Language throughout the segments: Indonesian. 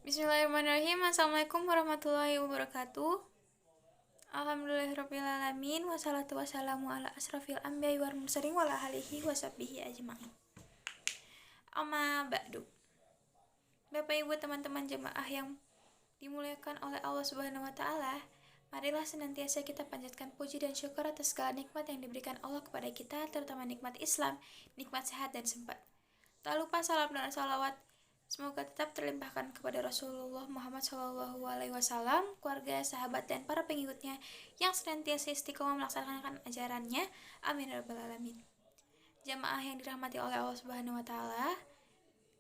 Bismillahirrahmanirrahim. Assalamualaikum warahmatullahi wabarakatuh. Alhamdulillahirrabbilalamin. Wassalatu wassalamu ala asrafil anbiya'i wal mursalin wa ala alihi wa sahbihi ajma'in. Amma ba'du. Bapak Ibu teman-teman jemaah yang dimuliakan oleh Allah Subhanahu wa taala, marilah senantiasa kita panjatkan puji dan syukur atas segala nikmat yang diberikan Allah kepada kita, terutama nikmat Islam, nikmat sehat dan sempat. Tak lupa salam dan salawat semoga tetap terlimpahkan kepada Rasulullah Muhammad SAW, keluarga, sahabat, dan para pengikutnya yang senantiasa istiqomah melaksanakan ajarannya. Amin ya rabbal alamin. Jamaah yang dirahmati oleh Allah Subhanahu wa taala,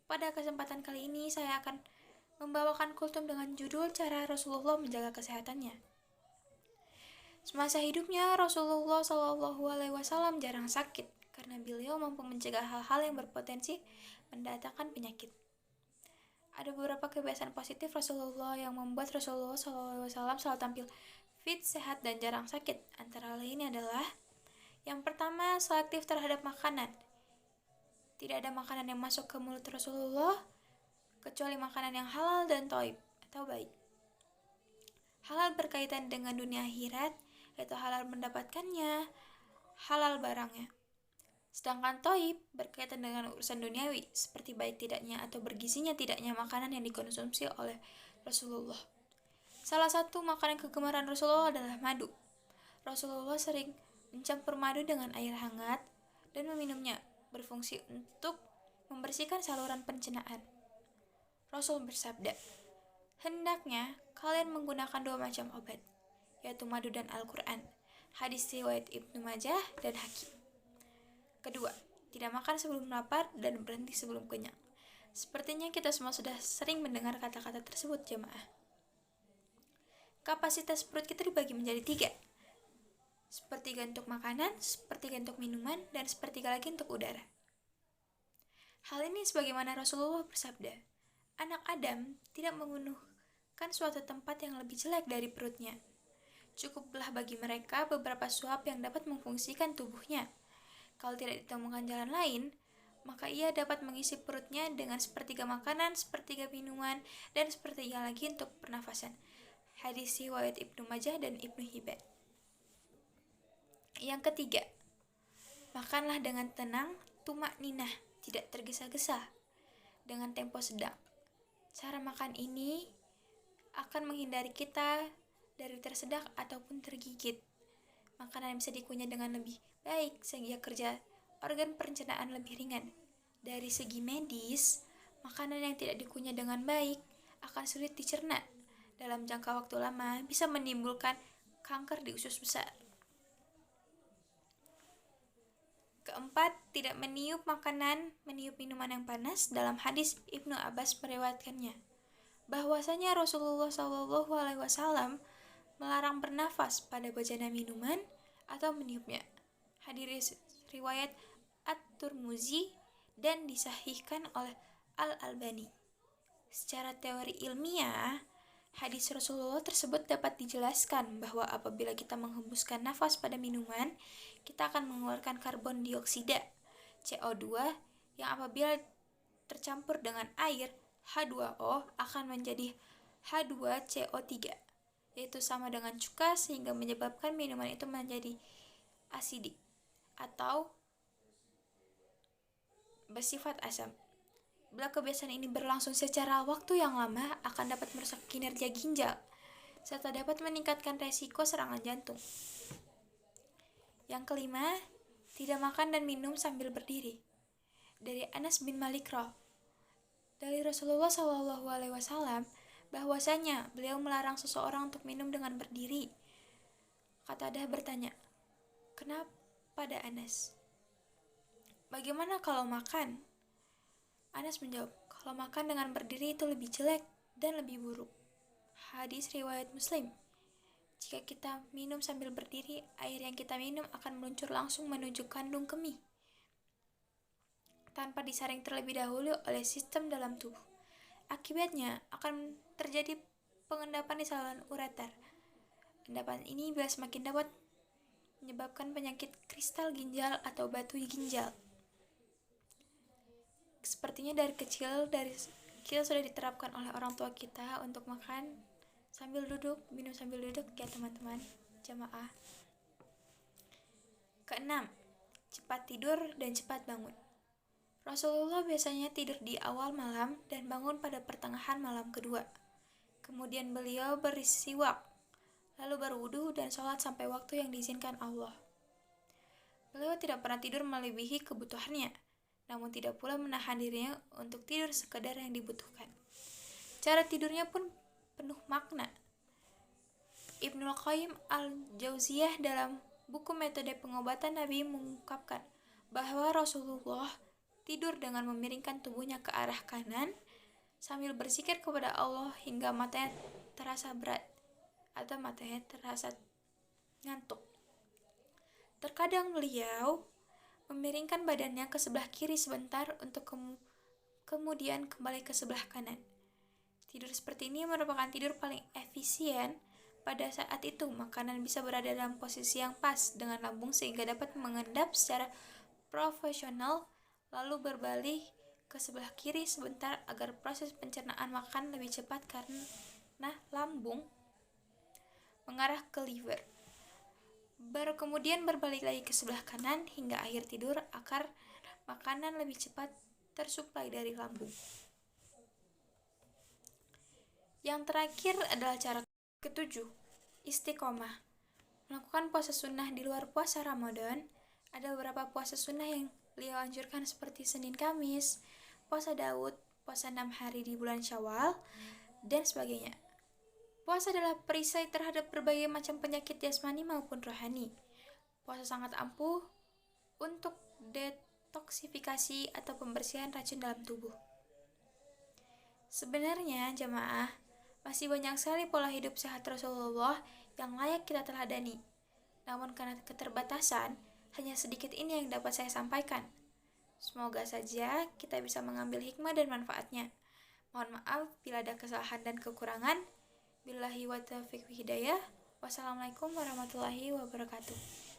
pada kesempatan kali ini saya akan membawakan kultum dengan judul Cara Rasulullah Menjaga Kesehatannya. Semasa hidupnya Rasulullah SAW jarang sakit karena beliau mampu mencegah hal-hal yang berpotensi mendatangkan penyakit. Ada beberapa kebiasaan positif Rasulullah yang membuat Rasulullah SAW selalu tampil fit, sehat, dan jarang sakit. Antara lain adalah yang pertama, selektif terhadap makanan. Tidak ada makanan yang masuk ke mulut Rasulullah kecuali makanan yang halal dan thayyib atau baik. Halal berkaitan dengan dunia akhirat, yaitu halal mendapatkannya, halal barangnya. Sedangkan thayyib berkaitan dengan urusan duniawi, seperti baik tidaknya atau bergizinya tidaknya makanan yang dikonsumsi oleh Rasulullah. Salah satu makanan kegemaran Rasulullah adalah madu. Rasulullah sering mencampur madu dengan air hangat dan meminumnya, berfungsi untuk membersihkan saluran pencernaan. Rasul bersabda, "Hendaknya kalian menggunakan dua macam obat, yaitu madu dan Al-Quran." Hadis riwayat Ibnu Majah dan Hakim. Kedua, tidak makan sebelum lapar dan berhenti sebelum kenyang. Sepertinya kita semua sudah sering mendengar kata-kata tersebut, jemaah. Kapasitas perut kita dibagi menjadi 3. Sepertiga untuk makanan, sepertiga untuk minuman, dan sepertiga lagi untuk udara. Hal ini sebagaimana Rasulullah bersabda, anak Adam tidak menggunakan suatu tempat yang lebih jelek dari perutnya. Cukuplah bagi mereka beberapa suap yang dapat memfungsikan tubuhnya. Kalau tidak ditemukan jalan lain, maka ia dapat mengisi perutnya dengan sepertiga makanan, sepertiga minuman, dan sepertiga lagi untuk pernafasan. Hadis riwayat Ibnu Majah dan Ibnu Hibban. Yang ketiga, makanlah dengan tenang, tumak ninah, tidak tergesa-gesa, dengan tempo sedang. Cara makan ini akan menghindari kita dari tersedak ataupun tergigit. Makanan yang bisa dikunyah dengan lebih baik sehingga kerja organ pencernaan lebih ringan. Dari segi medis, makanan yang tidak dikunyah dengan baik akan sulit dicerna. Dalam jangka waktu lama bisa menimbulkan kanker di usus besar. Keempat, tidak meniup minuman yang panas. Dalam hadis Ibnu Abbas meriwayatkannya bahwasanya Rasulullah SAW melarang bernafas pada bejana minuman atau meniupnya. Hadis riwayat At-Tirmizi dan disahihkan oleh Al-Albani. Secara teori ilmiah, hadis Rasulullah tersebut dapat dijelaskan bahwa apabila kita menghembuskan nafas pada minuman, kita akan mengeluarkan karbon dioksida CO2 yang apabila tercampur dengan air H2O akan menjadi H2CO3, yaitu sama dengan cuka sehingga menyebabkan minuman itu menjadi asidik atau bersifat asam. Bila kebiasaan ini berlangsung secara waktu yang lama akan dapat merusak kinerja ginjal serta dapat meningkatkan resiko serangan jantung. Yang kelima, tidak makan dan minum sambil berdiri. Dari Anas bin Malik dari Rasulullah SAW bahwasanya beliau melarang seseorang untuk minum dengan berdiri. Qatadah bertanya, "Kenapa pada Anas? Bagaimana kalau makan?" Anas menjawab, "Kalau makan dengan berdiri itu lebih jelek dan lebih buruk." Hadis riwayat Muslim. Jika kita minum sambil berdiri, air yang kita minum akan meluncur langsung menuju kandung kemih tanpa disaring terlebih dahulu oleh sistem dalam tubuh. Akibatnya akan terjadi pengendapan di saluran ureter. Endapan ini bila semakin dapat menyebabkan penyakit kristal ginjal atau batu ginjal. Sepertinya dari kecil sudah diterapkan oleh orang tua kita untuk makan sambil duduk, minum sambil duduk ya teman-teman jamaah. Keenam, cepat tidur dan cepat bangun. Rasulullah biasanya tidur di awal malam dan bangun pada pertengahan malam kedua. Kemudian beliau bersiwak, lalu berwudu dan sholat sampai waktu yang diizinkan Allah. Beliau tidak pernah tidur melebihi kebutuhannya, namun tidak pula menahan dirinya untuk tidur sekadar yang dibutuhkan. Cara tidurnya pun penuh makna. Ibnul Qayyim al-Jauziyah dalam buku Metode Pengobatan Nabi mengungkapkan bahwa Rasulullah tidur dengan memiringkan tubuhnya ke arah kanan sambil berzikir kepada Allah hingga matanya terasa berat atau matanya terasa ngantuk. Terkadang beliau memiringkan badannya ke sebelah kiri sebentar untuk kemudian kembali ke sebelah kanan. Tidur seperti ini merupakan tidur paling efisien. Pada saat itu, makanan bisa berada dalam posisi yang pas dengan lambung sehingga dapat mengendap secara profesional, lalu berbalik ke sebelah kiri sebentar agar proses pencernaan makan lebih cepat karena lambung mengarah ke liver. Baru kemudian berbalik lagi ke sebelah kanan hingga akhir tidur agar makanan lebih cepat tersuplai dari lambung. Yang terakhir adalah cara ketujuh, istiqomah. Melakukan puasa sunnah di luar puasa Ramadan. Ada beberapa puasa sunnah yang beliau anjurkan seperti Senin Kamis, puasa Daud, puasa 6 hari di bulan Syawal, dan sebagainya. Puasa adalah perisai terhadap berbagai macam penyakit jasmani maupun rohani. Puasa sangat ampuh untuk detoksifikasi atau pembersihan racun dalam tubuh. Sebenarnya jamaah, masih banyak sekali pola hidup sehat Rasulullah yang layak kita teladani. Namun karena keterbatasan, hanya sedikit ini yang dapat saya sampaikan. Semoga saja kita bisa mengambil hikmah dan manfaatnya. Mohon maaf bila ada kesalahan dan kekurangan. Billahi wa taufiq hidayah. Wassalamualaikum warahmatullahi wabarakatuh.